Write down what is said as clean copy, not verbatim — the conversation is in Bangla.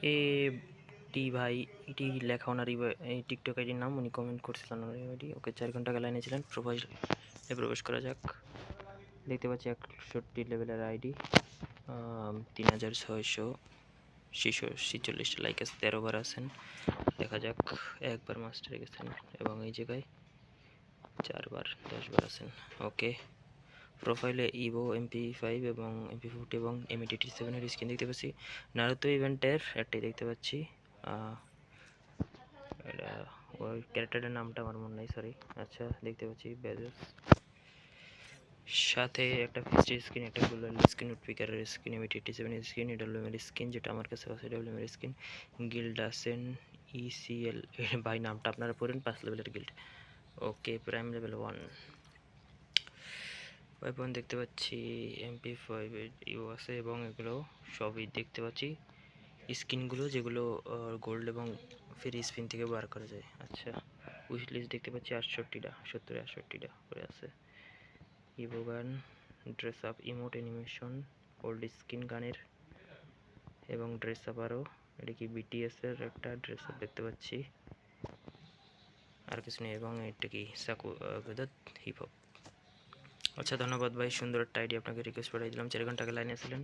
এ টি ভাই এটি লেখা ওনার এই টিকটক আইডির নাম, উনি কমেন্ট করছিলেন ওনার আইডি। ওকে 4 ঘন্টা আগে লাইনে ছিলেন। প্রোফাইলে প্রবেশ করা যাক। দেখতে পাচ্ছি 61 লেভেলের আইডি, 3646 লাইক আছে, 13 বার আছেন। দেখা যাক, একবার মাস্টারে গেছেন এবং এই জায়গায় 4 বার 10 বার আছেন। ওকে, প্রোফাইলে ইভো MP5 এবং MP40 এবং M87 এর স্কিন দেখতে পাচ্ছি। নারুতো ইভেন্টের একটাই দেখতে পাচ্ছি। এটা ওই ক্যারেক্টারের নামটা আমার মনে নাই, সরি। আচ্ছা, দেখতে পাচ্ছি বেজস, সাথে একটা ফিস্টের স্কিন, একটা গোল্ডেন স্কিন, উডপিকারের স্কিন, M87 এর স্কিন, ডাব্লিউএম এর স্কিন যেটা আমার কাছে আছে, ডাব্লিউএম এর স্কিন, গিল্ড আছেন ECL ভাই নামটা আপনারা পড়েন, 5 লেভেলের গিল্ড। ওকে, প্রাইম লেভেল 1 ওয়েপন দেখতে পাচ্ছি, MP5 ইউ আছে এবং এগুলো সবই দেখতে পাচ্ছি স্কিনগুলো, যেগুলো গোল্ড এবং ফ্রি স্পিন থেকে বার করা যায়। আচ্ছা, উইশ লিস্ট দেখতে পাচ্ছি 68টা, 68টা করে আছে। ইভো গান, dress up, emote, animation, old skin গানের এবং ড্রেস আপ। আরও এটা কি BTS এর একটা ড্রেস আপ দেখতে পাচ্ছি, আর কিছু নেই। এবং এটা কি সাকু হিপ হপ। আচ্ছা, ধন্যবাদ ভাই, সুন্দর একটা আইডি, আপনাকে রিকোয়েস্ট পাঠিয়ে দিলাম। 4 ঘন্টা আগে লাইনে ছিলেন।